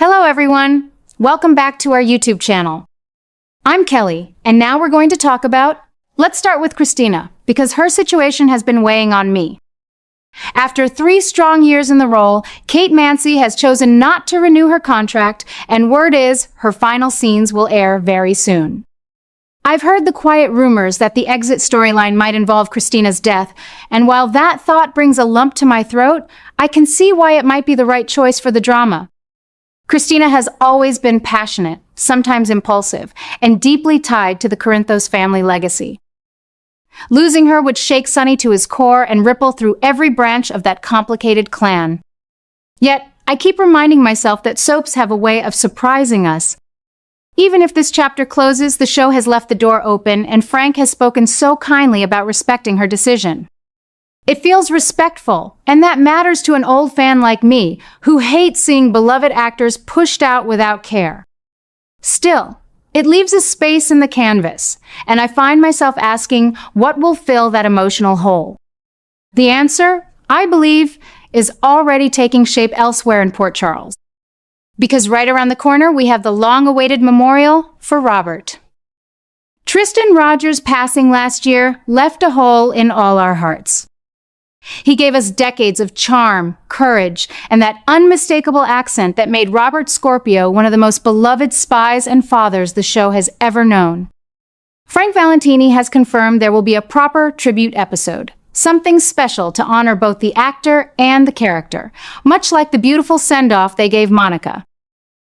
Hello everyone! Welcome back to our YouTube channel. I'm Kelly, and now we're going to talk about... Let's start with Christina, because her situation has been weighing on me. After 3 strong years in the role, Kate Mansi has chosen not to renew her contract, and word is her final scenes will air very soon. I've heard the quiet rumors that the exit storyline might involve Christina's death, and while that thought brings a lump to my throat, I can see why it might be the right choice for the drama. Christina has always been passionate, sometimes impulsive, and deeply tied to the Corinthos family legacy. Losing her would shake Sonny to his core and ripple through every branch of that complicated clan. Yet, I keep reminding myself that soaps have a way of surprising us. Even if this chapter closes, the show has left the door open, and Frank has spoken so kindly about respecting her decision. It feels respectful, and that matters to an old fan like me, who hates seeing beloved actors pushed out without care. Still, it leaves a space in the canvas, and I find myself asking what will fill that emotional hole. The answer, I believe, is already taking shape elsewhere in Port Charles. Because right around the corner, we have the long-awaited memorial for Robert. Tristan Rogers' passing last year left a hole in all our hearts. He gave us decades of charm, courage, and that unmistakable accent that made Robert Scorpio one of the most beloved spies and fathers the show has ever known. Frank Valentini has confirmed there will be a proper tribute episode, something special to honor both the actor and the character, much like the beautiful send-off they gave Monica.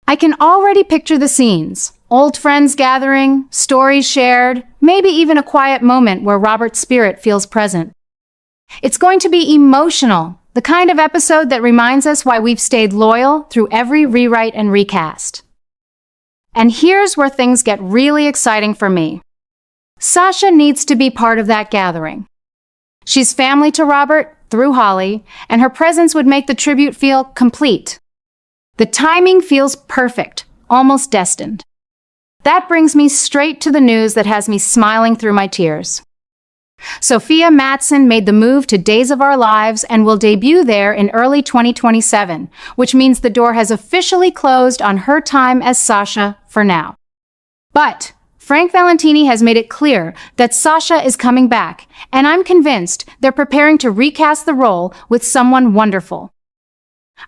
I can already picture the scenes, old friends gathering, stories shared, maybe even a quiet moment where Robert's spirit feels present. It's going to be emotional, the kind of episode that reminds us why we've stayed loyal through every rewrite and recast. And here's where things get really exciting for me. Sasha needs to be part of that gathering. She's family to Robert through Holly, and her presence would make the tribute feel complete. The timing feels perfect, almost destined. That brings me straight to the news that has me smiling through my tears. Sofia Mattsson made the move to Days of Our Lives and will debut there in early 2027, which means the door has officially closed on her time as Sasha for now. But Frank Valentini has made it clear that Sasha is coming back, and I'm convinced they're preparing to recast the role with someone wonderful.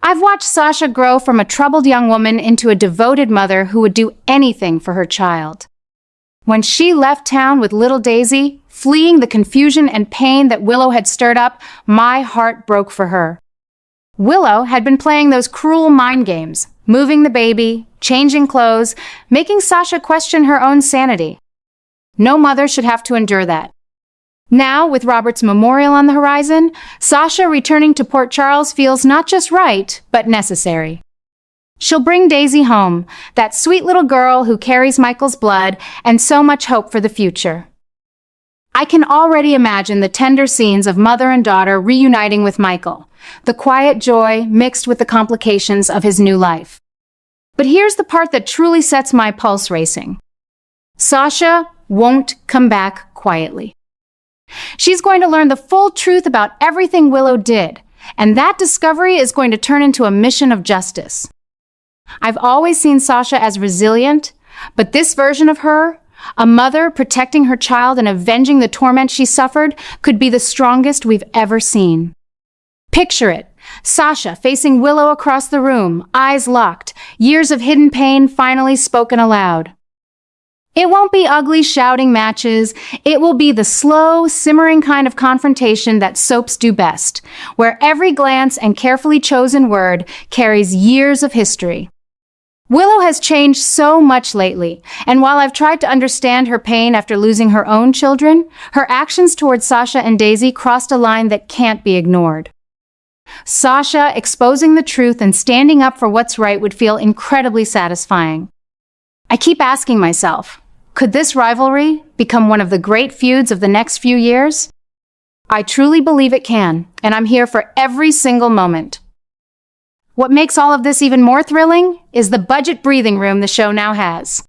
I've watched Sasha grow from a troubled young woman into a devoted mother who would do anything for her child. When she left town with little Daisy, fleeing the confusion and pain that Willow had stirred up, my heart broke for her. Willow had been playing those cruel mind games, moving the baby, changing clothes, making Sasha question her own sanity. No mother should have to endure that. Now, with Robert's memorial on the horizon, Sasha returning to Port Charles feels not just right, but necessary. She'll bring Daisy home, that sweet little girl who carries Michael's blood and so much hope for the future. I can already imagine the tender scenes of mother and daughter reuniting with Michael, the quiet joy mixed with the complications of his new life. But here's the part that truly sets my pulse racing. Sasha won't come back quietly. She's going to learn the full truth about everything Willow did, and that discovery is going to turn into a mission of justice. I've always seen Sasha as resilient, but this version of her, a mother protecting her child and avenging the torment she suffered, could be the strongest we've ever seen. Picture it, Sasha facing Willow across the room, eyes locked, years of hidden pain finally spoken aloud. It won't be ugly shouting matches, it will be the slow, simmering kind of confrontation that soaps do best, where every glance and carefully chosen word carries years of history. Willow has changed so much lately, and while I've tried to understand her pain after losing her own children, her actions towards Sasha and Daisy crossed a line that can't be ignored. Sasha exposing the truth and standing up for what's right would feel incredibly satisfying. I keep asking myself, could this rivalry become one of the great feuds of the next few years? I truly believe it can, and I'm here for every single moment. What makes all of this even more thrilling is the budget breathing room the show now has.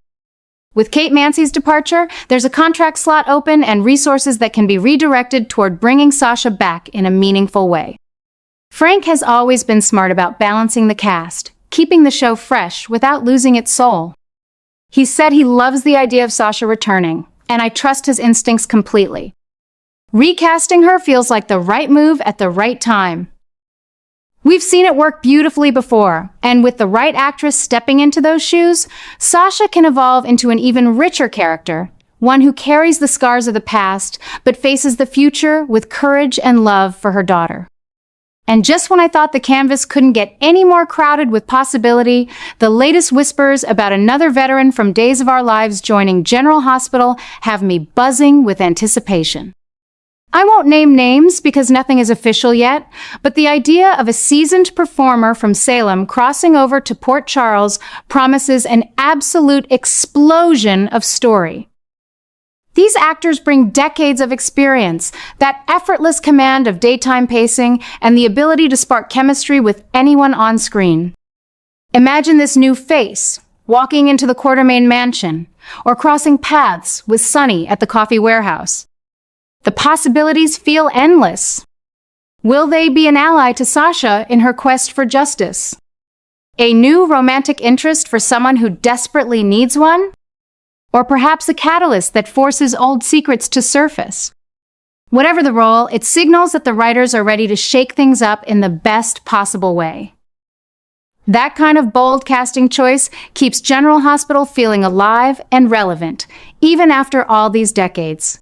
With Kate Mansi's departure, there's a contract slot open and resources that can be redirected toward bringing Sasha back in a meaningful way. Frank has always been smart about balancing the cast, keeping the show fresh without losing its soul. He said he loves the idea of Sasha returning, and I trust his instincts completely. Recasting her feels like the right move at the right time. We've seen it work beautifully before, and with the right actress stepping into those shoes, Sasha can evolve into an even richer character, one who carries the scars of the past, but faces the future with courage and love for her daughter. And just when I thought the canvas couldn't get any more crowded with possibility, the latest whispers about another veteran from Days of Our Lives joining General Hospital have me buzzing with anticipation. I won't name names because nothing is official yet, but the idea of a seasoned performer from Salem crossing over to Port Charles promises an absolute explosion of story. These actors bring decades of experience, that effortless command of daytime pacing, and the ability to spark chemistry with anyone on screen. Imagine this new face walking into the Quartermain mansion, or crossing paths with Sonny at the coffee warehouse. The possibilities feel endless. Will they be an ally to Sasha in her quest for justice? A new romantic interest for someone who desperately needs one? Or perhaps a catalyst that forces old secrets to surface? Whatever the role, it signals that the writers are ready to shake things up in the best possible way. That kind of bold casting choice keeps General Hospital feeling alive and relevant, even after all these decades.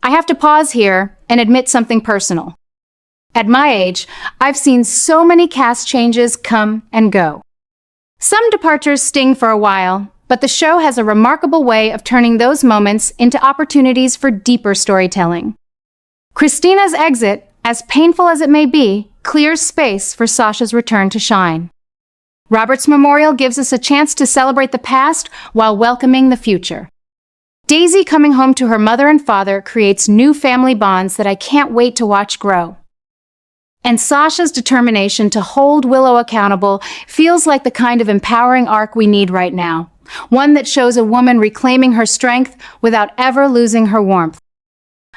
I have to pause here and admit something personal. At my age, I've seen so many cast changes come and go. Some departures sting for a while, but the show has a remarkable way of turning those moments into opportunities for deeper storytelling. Christina's exit, as painful as it may be, clears space for Sasha's return to shine. Robert's memorial gives us a chance to celebrate the past while welcoming the future. Daisy coming home to her mother and father creates new family bonds that I can't wait to watch grow. And Sasha's determination to hold Willow accountable feels like the kind of empowering arc we need right now, one that shows a woman reclaiming her strength without ever losing her warmth.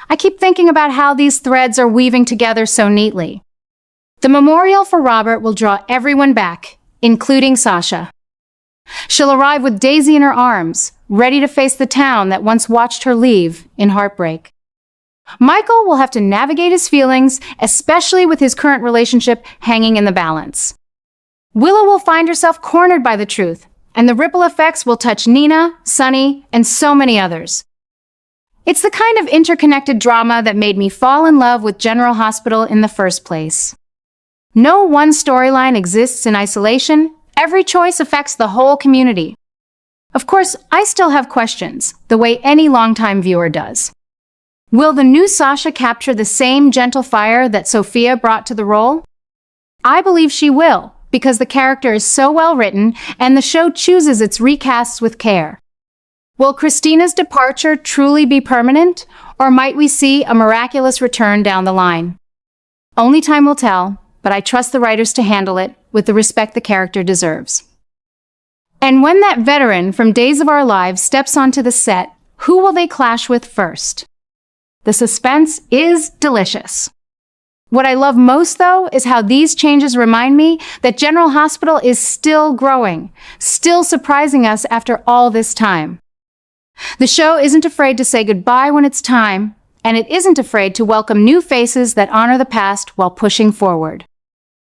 I keep thinking about how these threads are weaving together so neatly. The memorial for Robert will draw everyone back, including Sasha. She'll arrive with Daisy in her arms, ready to face the town that once watched her leave in heartbreak. Michael will have to navigate his feelings, especially with his current relationship hanging in the balance. Willow will find herself cornered by the truth, and the ripple effects will touch Nina, Sonny, and so many others. It's the kind of interconnected drama that made me fall in love with General Hospital in the first place. No one storyline exists in isolation. Every choice affects the whole community. Of course, I still have questions, the way any longtime viewer does. Will the new Sasha capture the same gentle fire that Sofia brought to the role? I believe she will, because the character is so well written and the show chooses its recasts with care. Will Christina's departure truly be permanent, or might we see a miraculous return down the line? Only time will tell, but I trust the writers to handle it with the respect the character deserves. And when that veteran from Days of Our Lives steps onto the set, who will they clash with first? The suspense is delicious. What I love most, though, is how these changes remind me that General Hospital is still growing, still surprising us after all this time. The show isn't afraid to say goodbye when it's time, and it isn't afraid to welcome new faces that honor the past while pushing forward.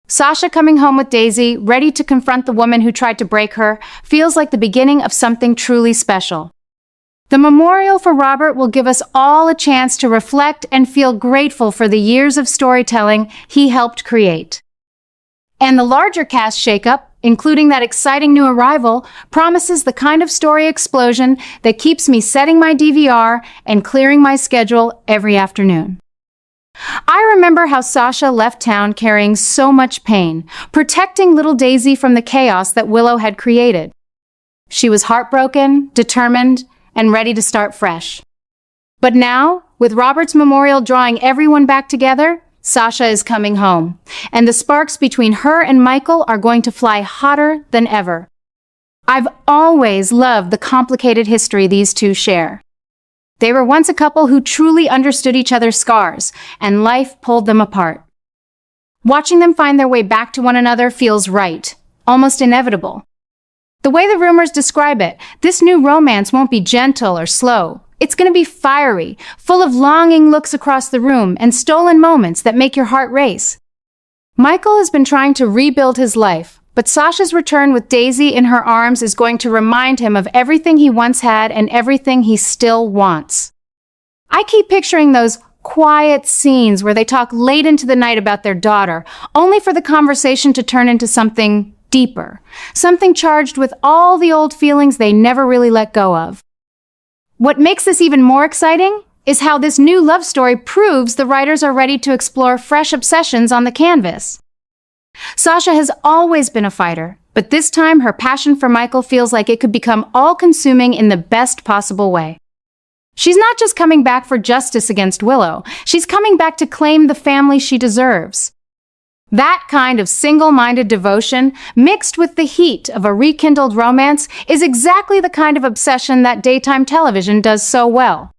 Sasha coming home with Daisy, ready to confront the woman who tried to break her, feels like the beginning of something truly special. The memorial for Robert will give us all a chance to reflect and feel grateful for the years of storytelling he helped create. And the larger cast shakeup, including that exciting new arrival, promises the kind of story explosion that keeps me setting my DVR and clearing my schedule every afternoon. I remember how Sasha left town carrying so much pain, protecting little Daisy from the chaos that Willow had created. She was heartbroken, determined, and ready to start fresh. But now, with Robert's memorial drawing everyone back together, Sasha is coming home, and the sparks between her and Michael are going to fly hotter than ever. I've always loved the complicated history these two share. They were once a couple who truly understood each other's scars, and life pulled them apart. Watching them find their way back to one another feels right, almost inevitable. The way the rumors describe it, this new romance won't be gentle or slow. It's going to be fiery, full of longing looks across the room and stolen moments that make your heart race. Michael has been trying to rebuild his life, but Sasha's return with Daisy in her arms is going to remind him of everything he once had and everything he still wants. I keep picturing those quiet scenes where they talk late into the night about their daughter, only for the conversation to turn into something deeper, something charged with all the old feelings they never really let go of. What makes this even more exciting is how this new love story proves the writers are ready to explore fresh obsessions on the canvas. Sasha has always been a fighter, but this time her passion for Michael feels like it could become all-consuming in the best possible way. She's not just coming back for justice against Willow, she's coming back to claim the family she deserves. That kind of single-minded devotion, mixed with the heat of a rekindled romance, is exactly the kind of obsession that daytime television does so well.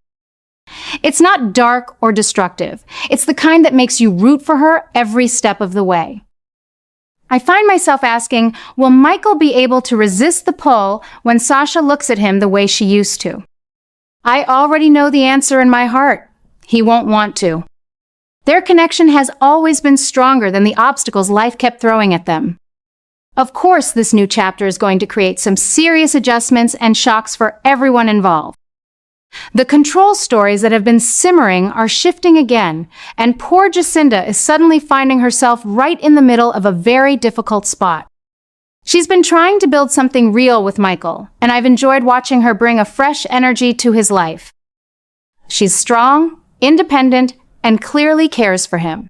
It's not dark or destructive. It's the kind that makes you root for her every step of the way. I find myself asking, will Michael be able to resist the pull when Sasha looks at him the way she used to? I already know the answer in my heart. He won't want to. Their connection has always been stronger than the obstacles life kept throwing at them. Of course, this new chapter is going to create some serious adjustments and shocks for everyone involved. The control stories that have been simmering are shifting again, and poor Jacinda is suddenly finding herself right in the middle of a very difficult spot. She's been trying to build something real with Michael, and I've enjoyed watching her bring a fresh energy to his life. She's strong, independent, and clearly cares for him.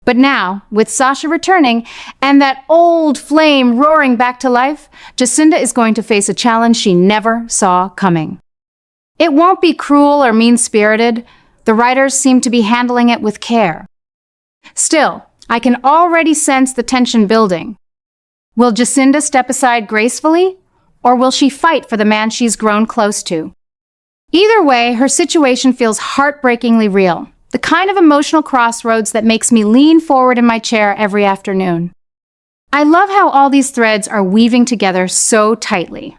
But now, with Sasha returning and that old flame roaring back to life, Jacinda is going to face a challenge she never saw coming. It won't be cruel or mean-spirited. The writers seem to be handling it with care. Still, I can already sense the tension building. Will Jacinda step aside gracefully, or will she fight for the man she's grown close to? Either way, her situation feels heartbreakingly real, the kind of emotional crossroads that makes me lean forward in my chair every afternoon. I love how all these threads are weaving together so tightly.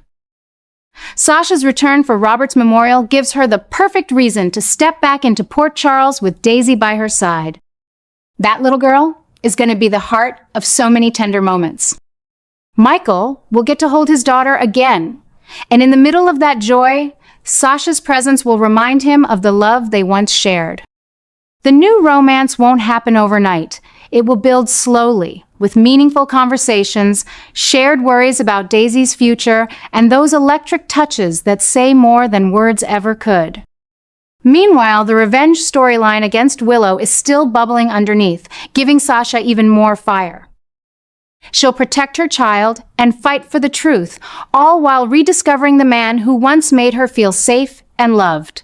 Sasha's return for Robert's memorial gives her the perfect reason to step back into Port Charles with Daisy by her side. That little girl is going to be the heart of so many tender moments. Michael will get to hold his daughter again, and in the middle of that joy, Sasha's presence will remind him of the love they once shared. The new romance won't happen overnight. It will build slowly, with meaningful conversations, shared worries about Daisy's future, and those electric touches that say more than words ever could. Meanwhile, the revenge storyline against Willow is still bubbling underneath, giving Sasha even more fire. She'll protect her child and fight for the truth, all while rediscovering the man who once made her feel safe and loved.